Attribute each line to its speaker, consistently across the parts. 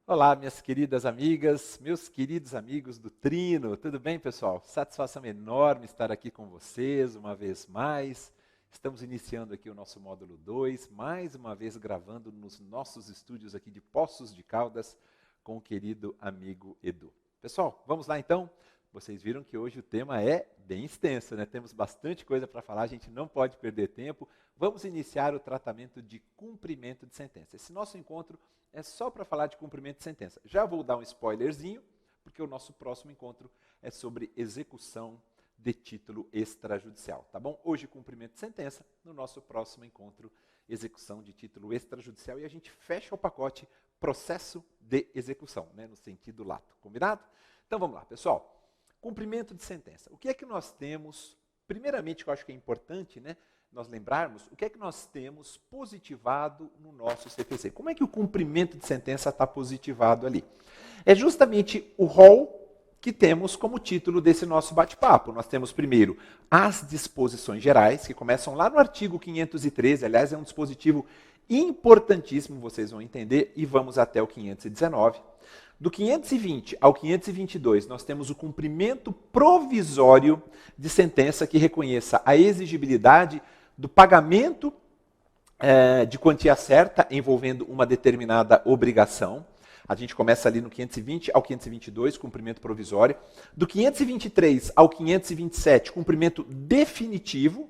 Speaker 1: Olá, minhas queridas amigas, meus queridos amigos do Trino, tudo bem, pessoal? Satisfação enorme estar aqui com vocês uma vez mais. Estamos iniciando aqui o nosso módulo 2, mais uma vez gravando nos nossos estúdios aqui de Poços de Caldas com o querido amigo Edu. Pessoal, vamos lá então? Vocês viram que hoje o tema é bem extenso, né? Temos bastante coisa para falar, a gente não pode perder tempo. Vamos iniciar o tratamento de cumprimento de sentença. Esse nosso encontro é só para falar de cumprimento de sentença. Já vou dar um spoilerzinho, porque o nosso próximo encontro é sobre execução de título extrajudicial, tá bom? Hoje, cumprimento de sentença, no nosso próximo encontro, execução de título extrajudicial, e a gente fecha o pacote processo de execução, né, no sentido lato, combinado? Então vamos lá, pessoal. Cumprimento de sentença. O que é que nós temos, primeiramente, que eu acho que é importante, né, nós lembrarmos, o que é que nós temos positivado no nosso CPC? Como é que o cumprimento de sentença está positivado ali? É justamente o rol que temos como título desse nosso bate-papo. Nós temos primeiro as disposições gerais, que começam lá no artigo 513, aliás, é um dispositivo importantíssimo, vocês vão entender, e vamos até o 519. Do 520 ao 522, nós temos o cumprimento provisório de sentença que reconheça a exigibilidade do pagamento de quantia certa envolvendo uma determinada obrigação. A gente começa ali no 520 ao 522, cumprimento provisório. Do 523 ao 527, cumprimento definitivo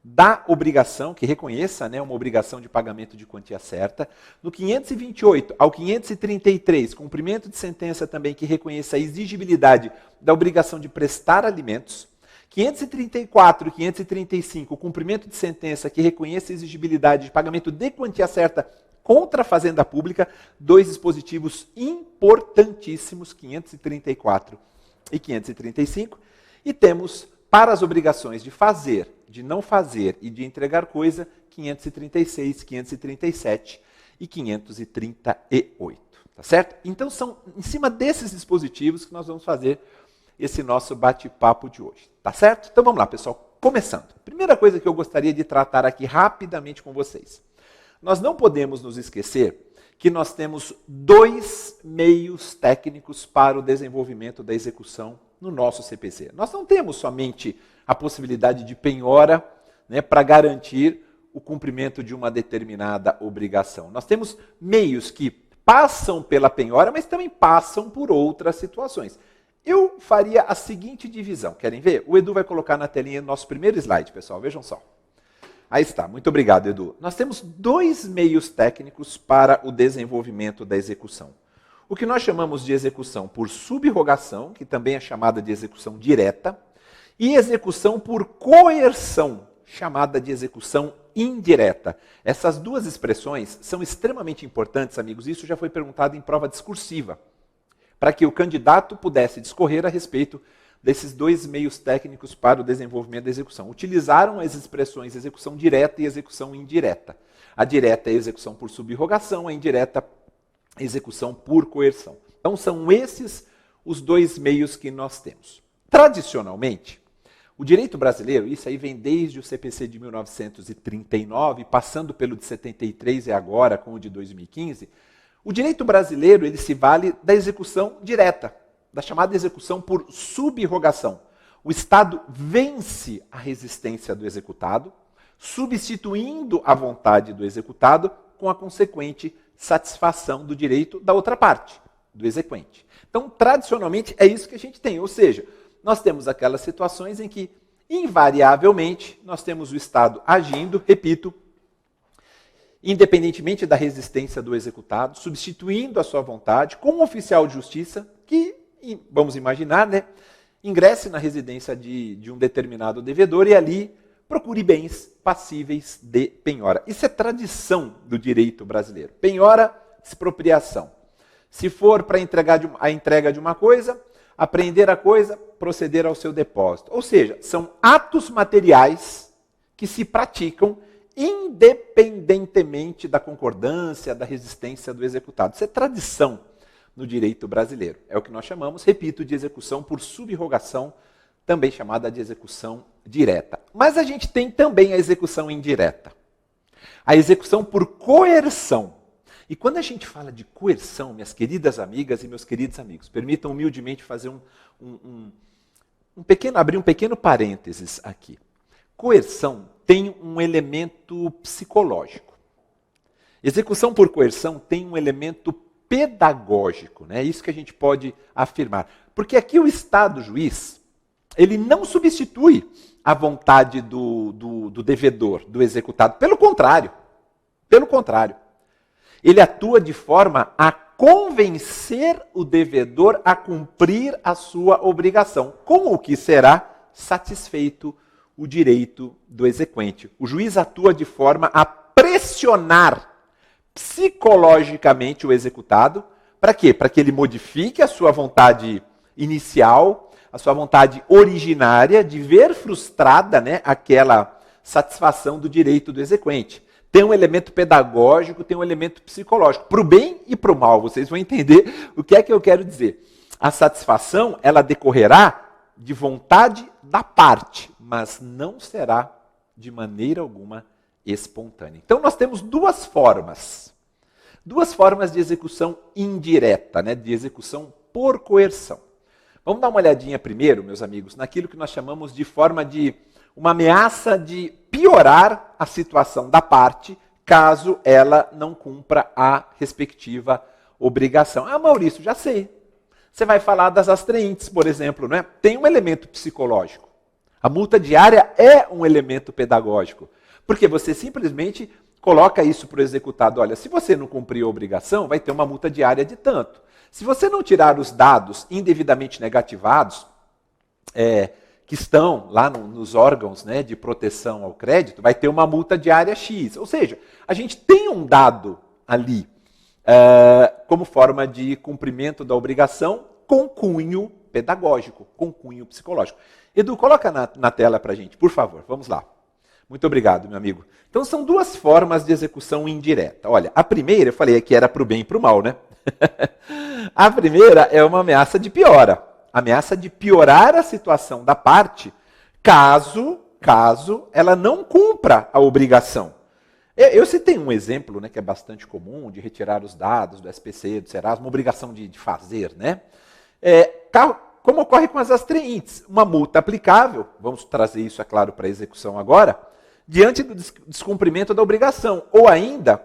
Speaker 1: da obrigação, que reconheça, né, uma obrigação de pagamento de quantia certa. No 528 ao 533, cumprimento de sentença também que reconheça a exigibilidade da obrigação de prestar alimentos. 534 e 535, cumprimento de sentença que reconheça a exigibilidade de pagamento de quantia certa contra a Fazenda Pública, dois dispositivos importantíssimos, 534 e 535. E temos, para as obrigações de fazer, de não fazer e de entregar coisa, 536, 537 e 538, tá certo? Então são em cima desses dispositivos que nós vamos fazer esse nosso bate-papo de hoje, tá certo? Então vamos lá, pessoal, começando. Primeira coisa que eu gostaria de tratar aqui rapidamente com vocês. Nós não podemos nos esquecer que nós temos dois meios técnicos para o desenvolvimento da execução no nosso CPC. Nós não temos somente a possibilidade de penhora, né, para garantir o cumprimento de uma determinada obrigação. Nós temos meios que passam pela penhora, mas também passam por outras situações. Eu faria a seguinte divisão. Querem ver? O Edu vai colocar na telinha o nosso primeiro slide, pessoal. Vejam só. Aí está. Muito obrigado, Edu. Nós temos dois meios técnicos para o desenvolvimento da execução. O que nós chamamos de execução por subrogação, que também é chamada de execução direta, e execução por coerção, chamada de execução indireta. Essas duas expressões são extremamente importantes, amigos. Isso já foi perguntado em prova discursiva, para que o candidato pudesse discorrer a respeito desses dois meios técnicos para o desenvolvimento da execução. Utilizaram as expressões execução direta e execução indireta. A direta é execução por subrogação, a indireta é execução por coerção. Então são esses os dois meios que nós temos. Tradicionalmente, o direito brasileiro, isso aí vem desde o CPC de 1939, passando pelo de 73 e agora com o de 2015, o direito brasileiro ele se vale da execução direta, da chamada execução por subrogação. O Estado vence a resistência do executado, substituindo a vontade do executado com a consequente satisfação do direito da outra parte, do exequente. Então, tradicionalmente, é isso que a gente tem, ou seja, nós temos aquelas situações em que, invariavelmente, nós temos o Estado agindo, repito, independentemente da resistência do executado, substituindo a sua vontade com um oficial de justiça que, vamos imaginar, né, ingresse na residência de um determinado devedor e ali procure bens passíveis de penhora. Isso é tradição do direito brasileiro. Penhora, expropriação. Se for para a entrega de uma coisa, apreender a coisa, proceder ao seu depósito. Ou seja, são atos materiais que se praticam independentemente da concordância, da resistência do executado. Isso é tradição no direito brasileiro. É o que nós chamamos, repito, de execução por subrogação, também chamada de execução direta. Mas a gente tem também a execução indireta. A execução por coerção. E quando a gente fala de coerção, minhas queridas amigas e meus queridos amigos, permitam humildemente fazer abrir um pequeno parênteses aqui. Coerção tem um elemento psicológico. Execução por coerção tem um elemento pedagógico, né? É isso que a gente pode afirmar. Porque aqui o Estado juiz, ele não substitui a vontade do devedor, do executado. Pelo contrário. Ele atua de forma a convencer o devedor a cumprir a sua obrigação, com o que será satisfeito o direito do exequente. O juiz atua de forma a pressionar psicologicamente o executado. Para quê? Para que ele modifique a sua vontade inicial, a sua vontade originária de ver frustrada, né, aquela satisfação do direito do exequente. Tem um elemento pedagógico, tem um elemento psicológico, para o bem e para o mal. Vocês vão entender o que é que eu quero dizer. A satisfação, ela decorrerá de vontade da parte, mas não será de maneira alguma espontânea. Então nós temos duas formas de execução indireta, né, de execução por coerção. Vamos dar uma olhadinha primeiro, meus amigos, naquilo que nós chamamos de forma de uma ameaça de piorar a situação da parte, caso ela não cumpra a respectiva obrigação. Ah, Maurício, já sei. Você vai falar das astraentes, por exemplo, não é? Tem um elemento psicológico. A multa diária é um elemento pedagógico, porque você simplesmente coloca isso para o executado. Olha, se você não cumprir a obrigação, vai ter uma multa diária de tanto. Se você não tirar os dados indevidamente negativados, que estão lá nos órgãos, né, de proteção ao crédito, vai ter uma multa diária X. Ou seja, a gente tem um dado ali como forma de cumprimento da obrigação com cunho pedagógico, com cunho psicológico. Edu, coloca na tela para a gente, por favor. Vamos lá. Muito obrigado, meu amigo. Então, são duas formas de execução indireta. Olha, a primeira, eu falei que era para o bem e para o mal, né? A primeira é uma ameaça de piora. Ameaça de piorar a situação da parte, caso ela não cumpra a obrigação. Eu citei um exemplo, né, que é bastante comum, de retirar os dados do SPC, do Serasa, uma obrigação de fazer, né? Como ocorre com as astraentes, uma multa aplicável, vamos trazer isso, é claro, para a execução agora, diante do descumprimento da obrigação, ou ainda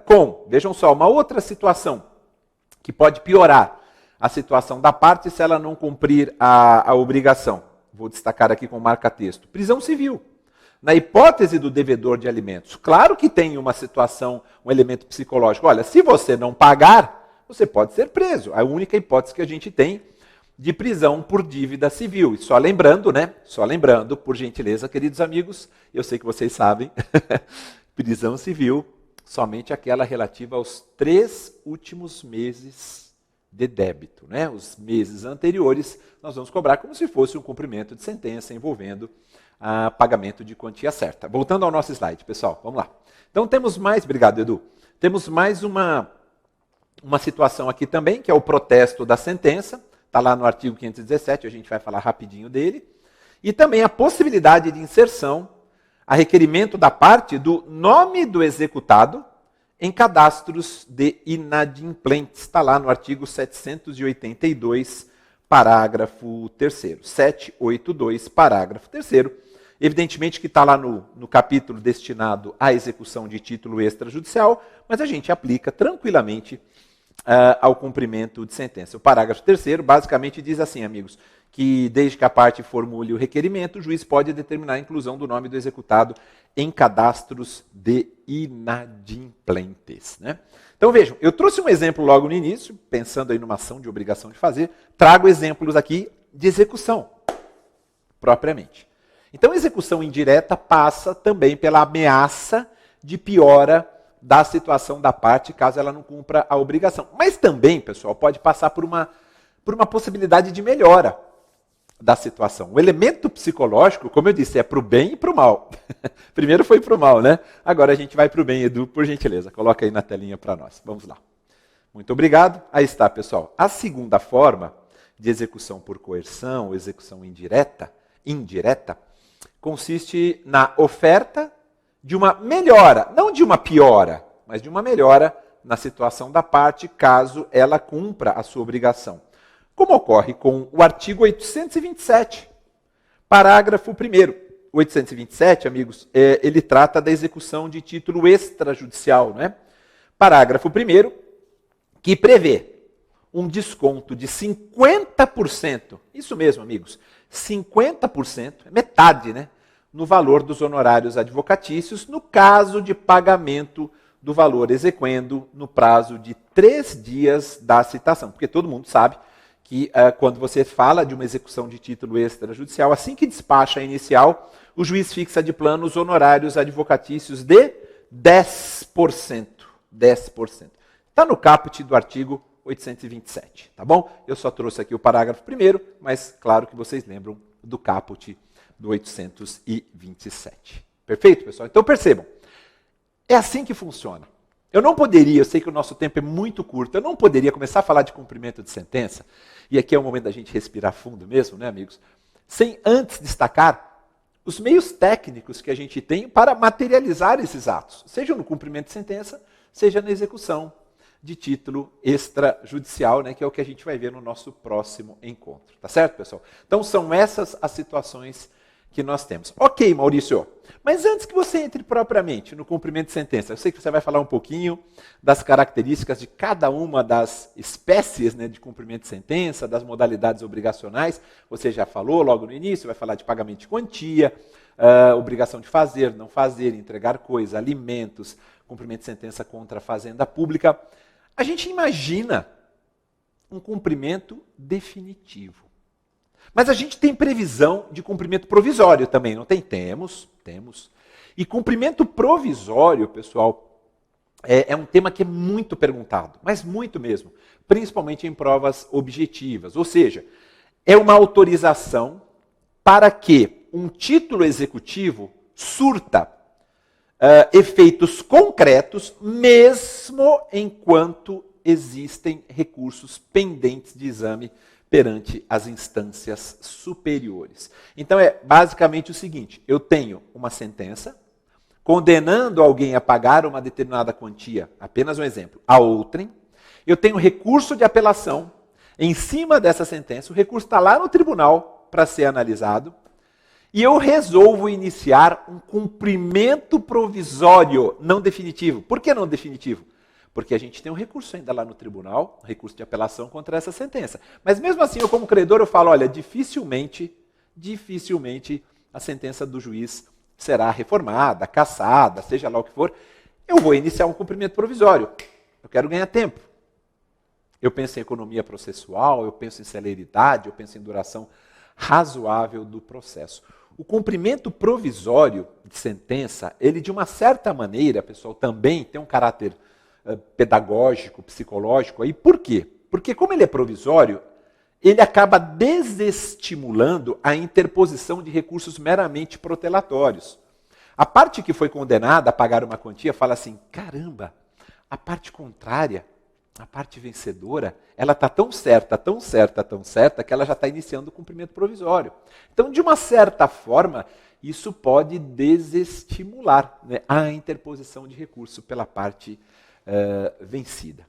Speaker 1: vejam só, uma outra situação que pode piorar a situação da parte se ela não cumprir a obrigação. Vou destacar aqui com marca-texto. Prisão civil. Na hipótese do devedor de alimentos, claro que tem uma situação, um elemento psicológico. Olha, se você não pagar, você pode ser preso. A única hipótese que a gente tem de prisão por dívida civil. E só lembrando, né? Só lembrando, por gentileza, queridos amigos, eu sei que vocês sabem, prisão civil, somente aquela relativa aos 3 últimos meses de débito, né? Os meses anteriores nós vamos cobrar como se fosse um cumprimento de sentença envolvendo pagamento de quantia certa. Voltando ao nosso slide, pessoal, vamos lá. Então temos mais, obrigado Edu, temos mais uma situação aqui também, que é o protesto da sentença, está lá no artigo 517, a gente vai falar rapidinho dele, e também a possibilidade de inserção a requerimento da parte do nome do executado em cadastros de inadimplentes. Está lá no artigo 782, parágrafo 3º. 782, parágrafo 3º. Evidentemente que está lá no capítulo destinado à execução de título extrajudicial, mas a gente aplica tranquilamente ao cumprimento de sentença. O parágrafo 3º basicamente diz assim, amigos, que desde que a parte formule o requerimento, o juiz pode determinar a inclusão do nome do executado em cadastros de inadimplentes, né? Então vejam, eu trouxe um exemplo logo no início, pensando aí numa ação de obrigação de fazer, trago exemplos aqui de execução, propriamente. Então execução indireta passa também pela ameaça de piora da situação da parte, caso ela não cumpra a obrigação. Mas também, pessoal, pode passar por uma possibilidade de melhora da situação. O elemento psicológico, como eu disse, é para o bem e para o mal. Primeiro foi para o mal, né? Agora a gente vai para o bem, Edu, por gentileza. Coloca aí na telinha para nós. Vamos lá. Muito obrigado. Aí está, pessoal. A segunda forma de execução por coerção, execução indireta, consiste na oferta de uma melhora, não de uma piora, mas de uma melhora na situação da parte, caso ela cumpra a sua obrigação. Como ocorre com o artigo 827, parágrafo 1º. O 827, amigos, ele trata da execução de título extrajudicial, né? Parágrafo 1º, que prevê um desconto de 50%, isso mesmo, amigos, 50%, metade, né? No valor dos honorários advocatícios, no caso de pagamento do valor exequendo no prazo de 3 dias da citação. Porque todo mundo sabe que quando você fala de uma execução de título extrajudicial, assim que despacha a inicial, o juiz fixa de plano os honorários advocatícios de 10%. 10%. Está no caput do artigo 827, tá bom? Eu só trouxe aqui o parágrafo 1º, mas claro que vocês lembram do caput do 827. Perfeito, pessoal? Então percebam, é assim que funciona. Eu não poderia, eu sei que o nosso tempo é muito curto, eu não poderia começar a falar de cumprimento de sentença, e aqui é o momento da gente respirar fundo mesmo, né, amigos? Sem antes destacar os meios técnicos que a gente tem para materializar esses atos, seja no cumprimento de sentença, seja na execução de título extrajudicial, né, que é o que a gente vai ver no nosso próximo encontro. Tá certo, pessoal? Então são essas as situações que nós temos. Ok, Maurício, mas antes que você entre propriamente no cumprimento de sentença, eu sei que você vai falar um pouquinho das características de cada uma das espécies, né, de cumprimento de sentença, das modalidades obrigacionais. Você já falou logo no início, vai falar de pagamento de quantia, obrigação de fazer, não fazer, entregar coisa, alimentos, cumprimento de sentença contra a fazenda pública. A gente imagina um cumprimento definitivo. Mas a gente tem previsão de cumprimento provisório também, não tem? Temos. E cumprimento provisório, pessoal, é um tema que é muito perguntado, mas muito mesmo, principalmente em provas objetivas. Ou seja, é uma autorização para que um título executivo surta efeitos concretos, mesmo enquanto existem recursos pendentes de exame perante as instâncias superiores. Então é basicamente o seguinte, eu tenho uma sentença condenando alguém a pagar uma determinada quantia, apenas um exemplo, a outrem, eu tenho recurso de apelação, em cima dessa sentença, o recurso está lá no tribunal para ser analisado, e eu resolvo iniciar um cumprimento provisório, não definitivo. Por que não definitivo? Porque a gente tem um recurso ainda lá no tribunal, um recurso de apelação contra essa sentença. Mas mesmo assim, eu como credor, eu falo, olha, dificilmente a sentença do juiz será reformada, cassada, seja lá o que for. Eu vou iniciar um cumprimento provisório. Eu quero ganhar tempo. Eu penso em economia processual, eu penso em celeridade, eu penso em duração razoável do processo. O cumprimento provisório de sentença, ele de uma certa maneira, pessoal, também tem um caráter pedagógico, psicológico aí. Por quê? Porque como ele é provisório, ele acaba desestimulando a interposição de recursos meramente protelatórios. A parte que foi condenada a pagar uma quantia fala assim, caramba, a parte contrária, a parte vencedora, ela está tão certa, que ela já está iniciando o cumprimento provisório. Então, de uma certa forma, isso pode desestimular, né, a interposição de recurso pela parte vencida.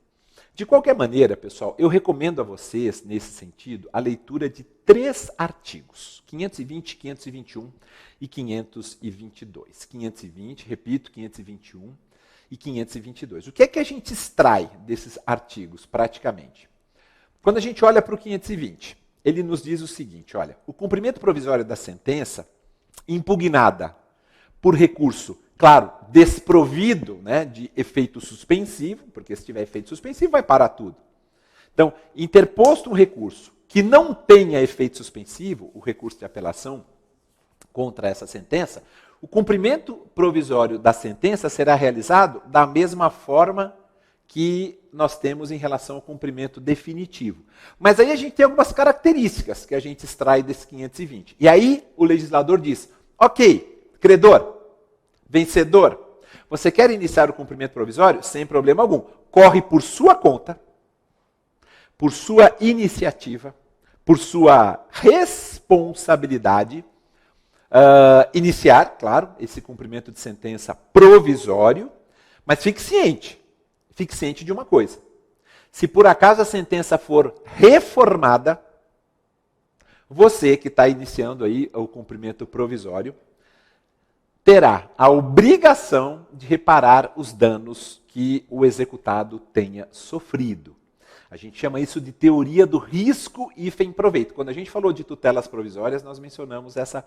Speaker 1: De qualquer maneira, pessoal, eu recomendo a vocês, nesse sentido, a leitura de 3 artigos, 520, 521 e 522. 520, repito, 521 e 522. O que é que a gente extrai desses artigos, praticamente? Quando a gente olha para o 520, ele nos diz o seguinte, olha, o cumprimento provisório da sentença, impugnada por recurso, claro, desprovido, né, de efeito suspensivo, porque se tiver efeito suspensivo vai parar tudo. Então, interposto um recurso que não tenha efeito suspensivo, o recurso de apelação contra essa sentença, o cumprimento provisório da sentença será realizado da mesma forma que nós temos em relação ao cumprimento definitivo. Mas aí a gente tem algumas características que a gente extrai desse 520. E aí o legislador diz, ok, credor, vencedor, você quer iniciar o cumprimento provisório? Sem problema algum. Corre por sua conta, por sua iniciativa, por sua responsabilidade, iniciar, claro, esse cumprimento de sentença provisório, mas fique fique ciente de uma coisa. Se por acaso a sentença for reformada, você que está iniciando aí o cumprimento provisório, terá a obrigação de reparar os danos que o executado tenha sofrido. A gente chama isso de teoria do risco hífen proveito. Quando a gente falou de tutelas provisórias, nós mencionamos essa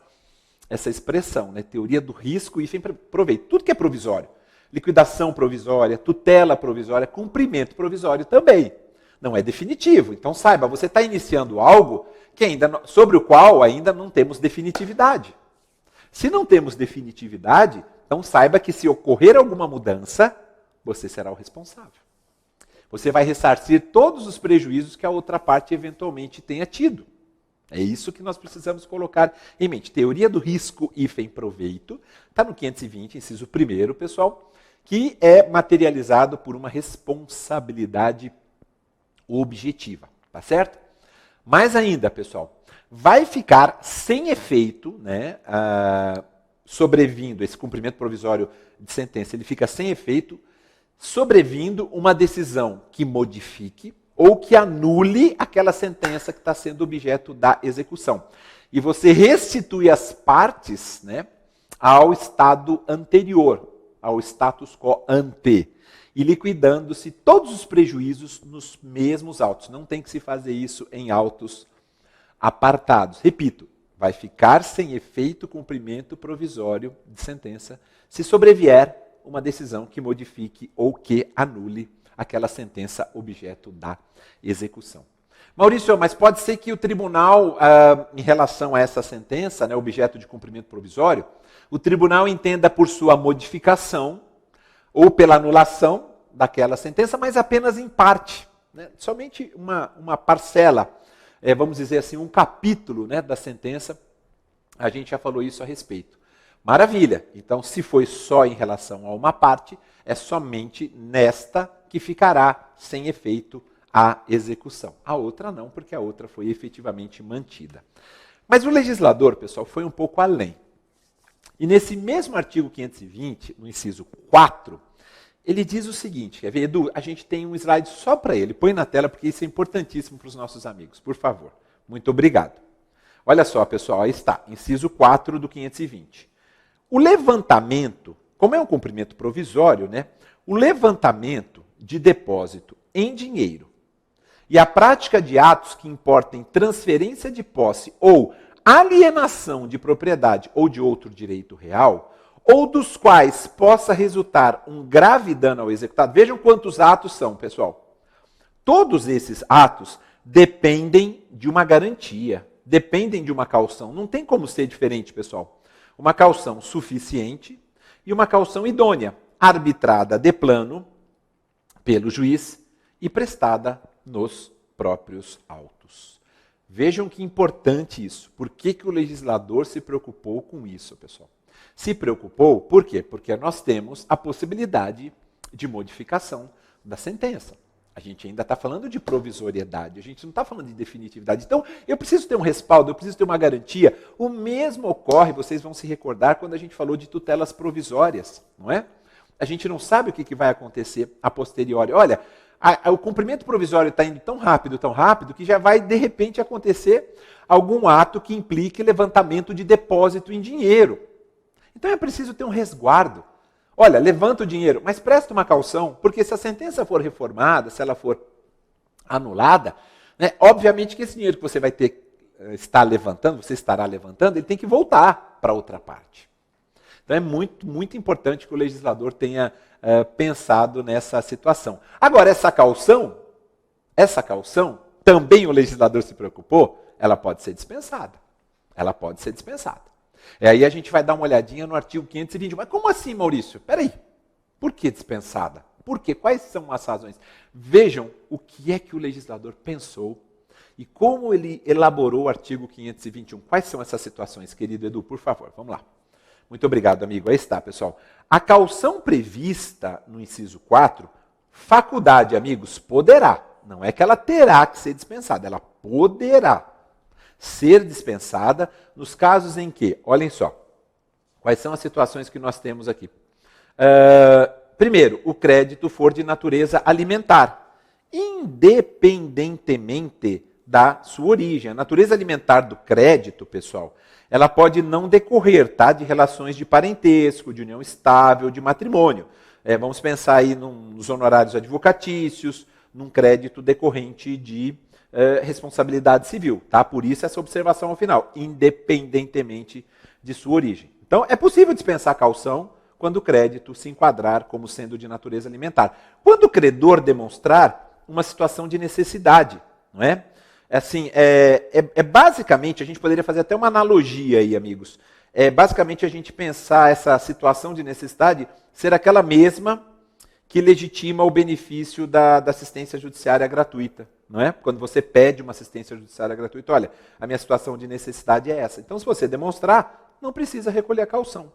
Speaker 1: expressão, né? Teoria do risco hífen proveito. Tudo que é provisório. Liquidação provisória, tutela provisória, cumprimento provisório também. Não é definitivo. Então saiba, você está iniciando algo que sobre o qual ainda não temos definitividade. Se não temos definitividade, então saiba que se ocorrer alguma mudança, você será o responsável. Você vai ressarcir todos os prejuízos que a outra parte eventualmente tenha tido. É isso que nós precisamos colocar em mente. Teoria do risco hífen proveito, está no 520, inciso 1º, pessoal, que é materializado por uma responsabilidade objetiva, tá certo? Mais ainda, pessoal, vai ficar sem efeito, né, sobrevindo esse cumprimento provisório de sentença, ele fica sem efeito, sobrevindo uma decisão que modifique ou que anule aquela sentença que está sendo objeto da execução. E você restitui as partes, né, ao estado anterior, ao status quo ante, e liquidando-se todos os prejuízos nos mesmos autos. Não tem que se fazer isso em autos apartados. Repito, vai ficar sem efeito cumprimento provisório de sentença se sobrevier uma decisão que modifique ou que anule aquela sentença objeto da execução. Maurício, mas pode ser que o tribunal, em relação a essa sentença, né, objeto de cumprimento provisório, o tribunal entenda por sua modificação ou pela anulação daquela sentença, mas apenas em parte. Né? Somente uma parcela, vamos dizer assim, um capítulo, né, da sentença, a gente já falou isso a respeito. Maravilha! Então, se foi só em relação a uma parte, é somente nesta que ficará sem efeito a execução. A outra não, porque a outra foi efetivamente mantida. Mas o legislador, pessoal, foi um pouco além. E nesse mesmo artigo 520, no inciso 4, ele diz o seguinte, quer ver, Edu, a gente tem um slide só para ele, põe na tela porque isso é importantíssimo para os nossos amigos, por favor. Muito obrigado. Olha só, pessoal, aí está, inciso 4 do 520. O levantamento, como é um cumprimento provisório, né, o levantamento de depósito em dinheiro e a prática de atos que importem transferência de posse ou alienação de propriedade ou de outro direito real, ou dos quais possa resultar um grave dano ao executado. Vejam quantos atos são, pessoal. Todos esses atos dependem de uma garantia, dependem de uma caução. Não tem como ser diferente, pessoal. Uma caução suficiente e uma caução idônea, arbitrada de plano pelo juiz e prestada nos próprios autos. Vejam que importante isso. Por que o legislador se preocupou com isso, pessoal? Se preocupou, por quê? Porque nós temos a possibilidade de modificação da sentença. A gente ainda está falando de provisoriedade, a gente não está falando de definitividade. Então, eu preciso ter um respaldo, eu preciso ter uma garantia. O mesmo ocorre, vocês vão se recordar, quando a gente falou de tutelas provisórias, não é? A gente não sabe o que vai acontecer a posteriori. Olha, o cumprimento provisório está indo tão rápido, que já vai, de repente, acontecer algum ato que implique levantamento de depósito em dinheiro. Então é preciso ter um resguardo. Olha, levanta o dinheiro, mas presta uma caução, porque se a sentença for reformada, se ela for anulada, né, obviamente que esse dinheiro que você vai estar levantando, você estará levantando, ele tem que voltar para outra parte. Então é muito, muito importante que o legislador tenha pensado nessa situação. Agora, essa caução, também o legislador se preocupou, ela pode ser dispensada. Ela pode ser dispensada. E aí a gente vai dar uma olhadinha no artigo 520. Mas como assim, Maurício? Espera aí. Por que dispensada? Por quê? Quais são as razões? Vejam o que é que o legislador pensou e como ele elaborou o artigo 521. Quais são essas situações, querido Edu? Por favor, vamos lá. Muito obrigado, amigo. Aí está, pessoal. A caução prevista no inciso 4, faculdade, amigos, poderá. Não é que ela terá que ser dispensada, ela poderá ser dispensada nos casos em que, olhem só, quais são as situações que nós temos aqui. primeiro, o crédito for de natureza alimentar, independentemente da sua origem. A natureza alimentar do crédito, pessoal, ela pode não decorrer, tá, de relações de parentesco, de união estável, de matrimônio. Vamos pensar aí nos honorários advocatícios, num crédito decorrente de responsabilidade civil. Tá? Por isso essa observação ao final, independentemente de sua origem. Então, é possível dispensar caução quando o crédito se enquadrar como sendo de natureza alimentar. Quando o credor demonstrar uma situação de necessidade, não é? Assim, basicamente, a gente poderia fazer até uma analogia aí, amigos. Basicamente a gente pensar essa situação de necessidade ser aquela mesma que legitima o benefício da assistência judiciária gratuita. Não é? Quando você pede uma assistência judiciária gratuita, olha, a minha situação de necessidade é essa. Então, se você demonstrar, não precisa recolher a caução.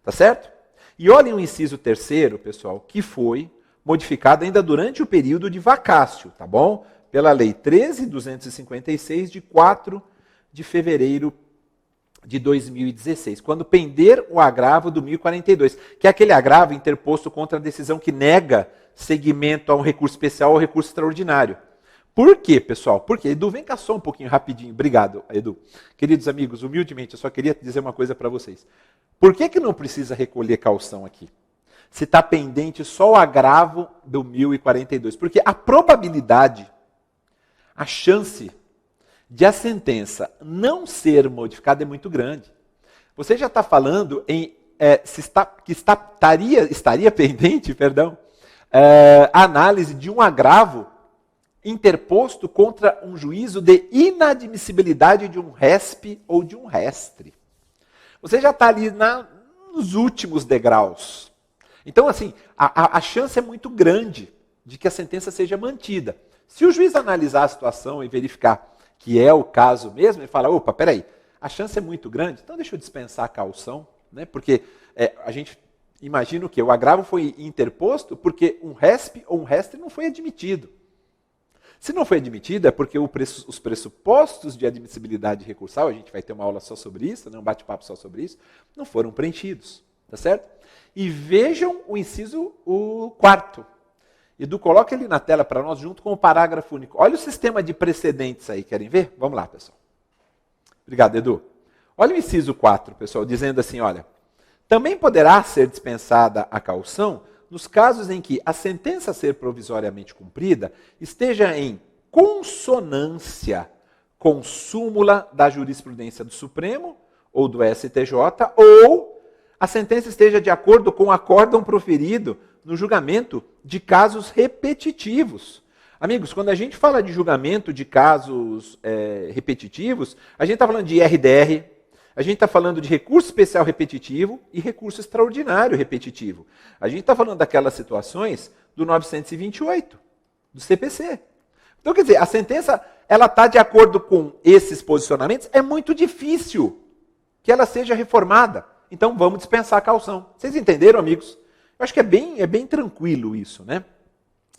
Speaker 1: Tá certo? E olhem o inciso 3º, pessoal, que foi modificado ainda durante o período de vacácio, tá bom? Pela Lei 13.256, de 4 de fevereiro de 2016, quando pender o agravo do 1042, que é aquele agravo interposto contra a decisão que nega seguimento a um recurso especial ou recurso extraordinário. Por quê, pessoal? Porque, Edu, vem cá só um pouquinho, rapidinho. Obrigado, Edu. Queridos amigos, humildemente, eu só queria dizer uma coisa para vocês. Por que não precisa recolher caução aqui? Se está pendente só o agravo do 1042. Porque a probabilidade, a chance de a sentença não ser modificada é muito grande. Você já está falando em estaria pendente, a análise de um agravo interposto contra um juízo de inadmissibilidade de um respe ou de um restre. Você já está ali nos últimos degraus. Então, assim, a chance é muito grande de que a sentença seja mantida. Se o juiz analisar a situação e verificar que é o caso mesmo, ele fala, opa, peraí, a chance é muito grande, então deixa eu dispensar a caução, né? Porque a gente imagina o quê? O agravo foi interposto porque um respe ou um restre não foi admitido. Se não foi admitido, é porque os pressupostos de admissibilidade recursal, a gente vai ter uma aula só sobre isso, um bate-papo só sobre isso, não foram preenchidos, tá certo? E vejam o inciso 4º. Edu, coloca ele na tela para nós, junto com o parágrafo único. Olha o sistema de precedentes aí, querem ver? Vamos lá, pessoal. Obrigado, Edu. Olha o inciso 4, pessoal, dizendo assim, olha, também poderá ser dispensada a caução nos casos em que a sentença a ser provisoriamente cumprida esteja em consonância com súmula da jurisprudência do Supremo ou do STJ, ou a sentença esteja de acordo com o acórdão proferido no julgamento de casos repetitivos. Amigos, quando a gente fala de julgamento de casos repetitivos, a gente está falando de RDR, a gente está falando de recurso especial repetitivo e recurso extraordinário repetitivo. A gente está falando daquelas situações do 928, do CPC. Então, quer dizer, a sentença ela está de acordo com esses posicionamentos, é muito difícil que ela seja reformada. Então, vamos dispensar a caução. Vocês entenderam, amigos? Eu acho que é bem tranquilo isso, né?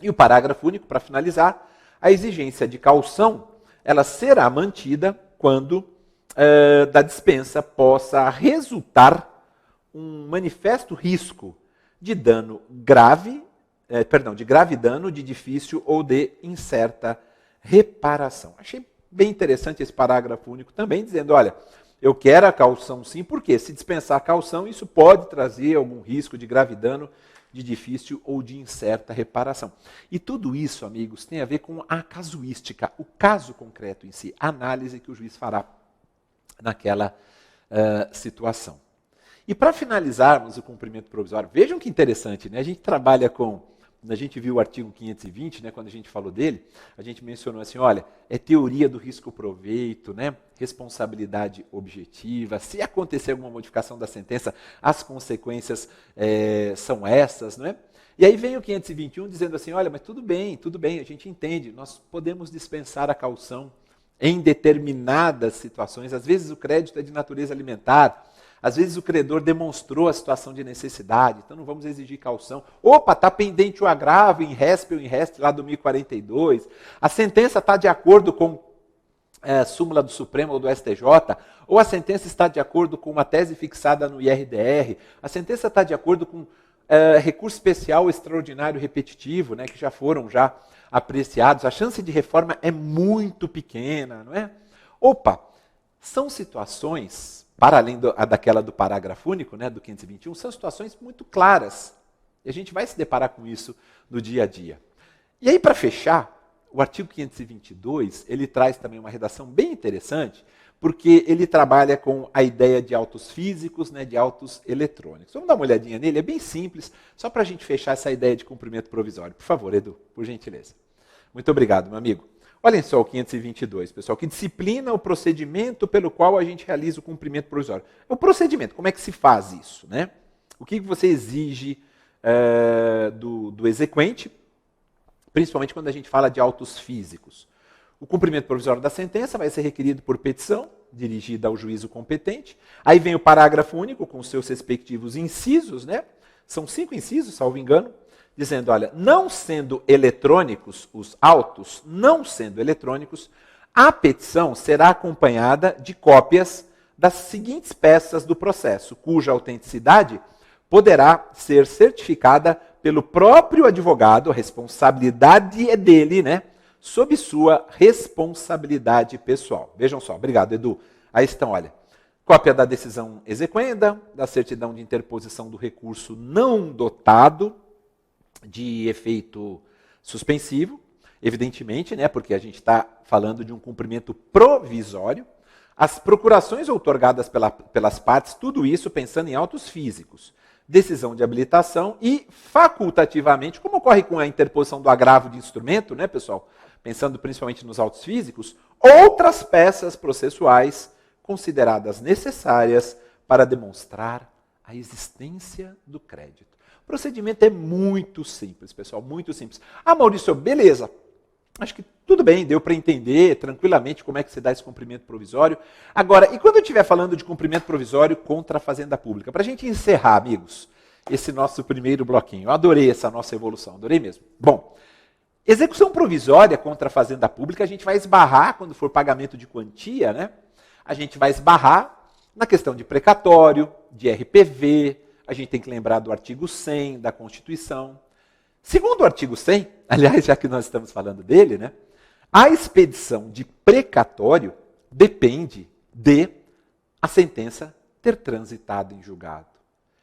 Speaker 1: E o parágrafo único, para finalizar, a exigência de caução, ela será mantida quando da dispensa possa resultar um manifesto risco de dano grave, de grave dano, de difícil ou de incerta reparação. Achei bem interessante esse parágrafo único também, dizendo, olha, eu quero a caução sim, porque se dispensar a caução, isso pode trazer algum risco de grave dano, de difícil ou de incerta reparação. E tudo isso, amigos, tem a ver com a casuística, o caso concreto em si, a análise que o juiz fará naquela situação. E para finalizarmos o cumprimento provisório, vejam que interessante, né? A gente trabalha com, a gente viu o artigo 520, né, quando a gente falou dele, a gente mencionou assim, olha, é teoria do risco-proveito, né? Responsabilidade objetiva, se acontecer alguma modificação da sentença, as consequências são essas, não é? E aí vem o 521 dizendo assim, olha, mas tudo bem, a gente entende, nós podemos dispensar a caução em determinadas situações, às vezes o crédito é de natureza alimentar, às vezes o credor demonstrou a situação de necessidade, então não vamos exigir caução. Opa, está pendente o agravo em respe ou em restre lá do 1042, a sentença está de acordo com a súmula do Supremo ou do STJ, ou a sentença está de acordo com uma tese fixada no IRDR, a sentença está de acordo com recurso especial, extraordinário, repetitivo, né, que já foram apreciados, a chance de reforma é muito pequena, não é? Opa, são situações, para além daquela do parágrafo único, né, do 521, são situações muito claras. E a gente vai se deparar com isso no dia a dia. E aí, para fechar, o artigo 522, ele traz também uma redação bem interessante, porque ele trabalha com a ideia de autos físicos, né, de autos eletrônicos. Vamos dar uma olhadinha nele, é bem simples, só para a gente fechar essa ideia de cumprimento provisório. Por favor, Edu, por gentileza. Muito obrigado, meu amigo. Olhem só o 522, pessoal, que disciplina o procedimento pelo qual a gente realiza o cumprimento provisório. O procedimento, como é que se faz isso, né? O que você exige do exequente, principalmente quando a gente fala de autos físicos. O cumprimento provisório da sentença vai ser requerido por petição, dirigida ao juízo competente. Aí vem o parágrafo único, com seus respectivos incisos, né? São 5 incisos, salvo engano, dizendo, olha, não sendo eletrônicos os autos, não sendo eletrônicos, a petição será acompanhada de cópias das seguintes peças do processo, cuja autenticidade poderá ser certificada pelo próprio advogado, a responsabilidade é dele, né? Sob sua responsabilidade pessoal. Vejam só, obrigado, Edu. Aí estão, olha, cópia da decisão exequenda, da certidão de interposição do recurso não dotado de efeito suspensivo, evidentemente, né, porque a gente está falando de um cumprimento provisório, as procurações outorgadas pelas partes, tudo isso pensando em autos físicos, decisão de habilitação e, facultativamente, como ocorre com a interposição do agravo de instrumento, né, pessoal? Pensando principalmente nos autos físicos, outras peças processuais consideradas necessárias para demonstrar a existência do crédito. O procedimento é muito simples, pessoal, muito simples. Ah, Maurício, beleza. Acho que tudo bem, deu para entender tranquilamente como é que se dá esse cumprimento provisório. Agora, e quando eu estiver falando de cumprimento provisório contra a Fazenda Pública? Para a gente encerrar, amigos, esse nosso primeiro bloquinho. Eu adorei essa nossa evolução, adorei mesmo. Bom, execução provisória contra a Fazenda Pública, a gente vai esbarrar, quando for pagamento de quantia, né? A gente vai esbarrar na questão de precatório, de RPV, a gente tem que lembrar do artigo 100 da Constituição. Segundo o artigo 100, aliás, já que nós estamos falando dele, né, a expedição de precatório depende de a sentença ter transitado em julgado.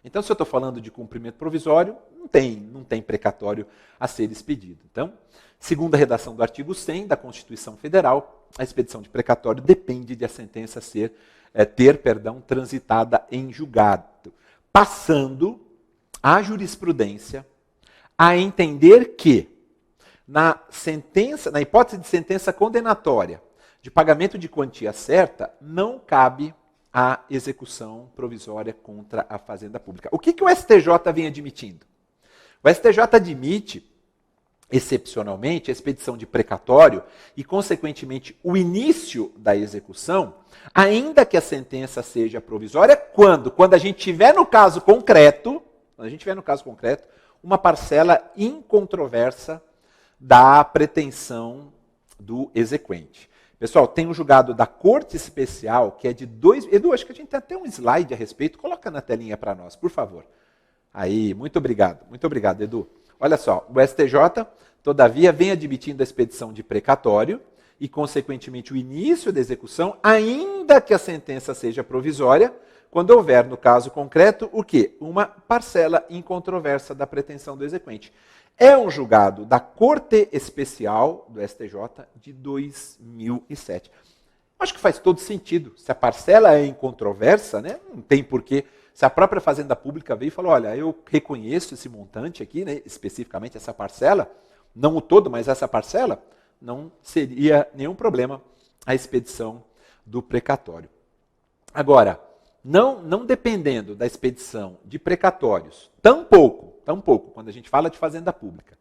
Speaker 1: Então, se eu estou falando de cumprimento provisório, não tem precatório a ser expedido. Então, segundo a redação do artigo 100 da Constituição Federal, a expedição de precatório depende de a sentença ter transitada em julgado, passando a jurisprudência a entender que, na hipótese de sentença condenatória de pagamento de quantia certa, não cabe a execução provisória contra a Fazenda Pública. O que o STJ vem admitindo? O STJ admite, excepcionalmente, a expedição de precatório e, consequentemente, o início da execução, ainda que a sentença seja provisória, quando? Quando a gente tiver no caso concreto, uma parcela incontroversa da pretensão do exequente. Pessoal, tem um julgado da Corte Especial que é de 2... Edu, acho que a gente tem até um slide a respeito. Coloca na telinha para nós, por favor. Aí, muito obrigado, Edu. Olha só, o STJ, todavia, vem admitindo a expedição de precatório e, consequentemente, o início da execução, ainda que a sentença seja provisória, quando houver, no caso concreto, o quê? Uma parcela incontroversa da pretensão do exequente. É um julgado da Corte Especial do STJ de 2007. Acho que faz todo sentido. Se a parcela é incontroversa, né, não tem porquê. Se a própria Fazenda Pública veio e falou, olha, eu reconheço esse montante aqui, né, especificamente essa parcela, não o todo, mas essa parcela, não seria nenhum problema a expedição do precatório. Agora, não dependendo da expedição de precatórios, tampouco, quando a gente fala de Fazenda Pública,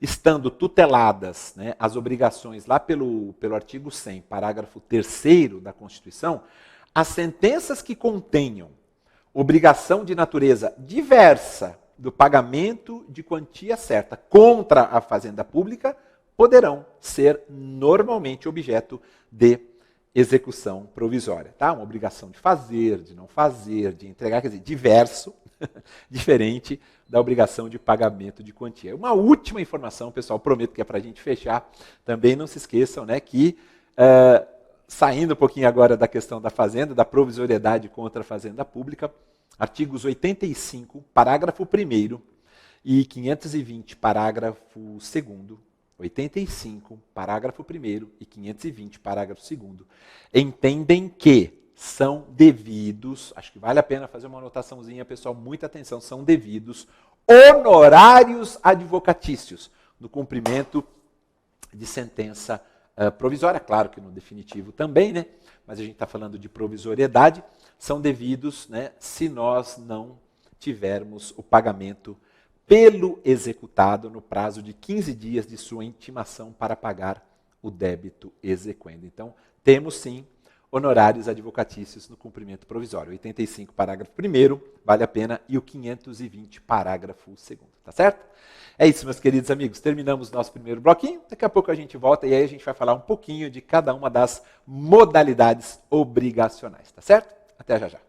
Speaker 1: estando tuteladas, né, as obrigações lá pelo artigo 100, parágrafo 3º da Constituição, as sentenças que contenham obrigação de natureza diversa do pagamento de quantia certa contra a Fazenda Pública poderão ser normalmente objeto de execução provisória. Tá? Uma obrigação de fazer, de não fazer, de entregar, quer dizer, diverso, diferente, da obrigação de pagamento de quantia. Uma última informação, pessoal, prometo que é para a gente fechar. Também não se esqueçam, né, que saindo um pouquinho agora da questão da fazenda, da provisoriedade contra a fazenda pública, artigos 85, parágrafo 1º e 520, parágrafo 2º, 85, parágrafo 1º e 520, parágrafo 2º, entendem que são devidos, acho que vale a pena fazer uma anotaçãozinha, pessoal, muita atenção, são devidos honorários advocatícios no cumprimento de sentença provisória, claro que no definitivo também, né? Mas a gente está falando de provisoriedade, são devidos, né, se nós não tivermos o pagamento pelo executado no prazo de 15 dias de sua intimação para pagar o débito exequendo. Então, temos sim honorários advocatícios no cumprimento provisório. 85, parágrafo 1º, vale a pena, e o 520, parágrafo 2º, tá certo? É isso, meus queridos amigos, terminamos nosso primeiro bloquinho, daqui a pouco a gente volta e aí a gente vai falar um pouquinho de cada uma das modalidades obrigacionais, tá certo? Até já já.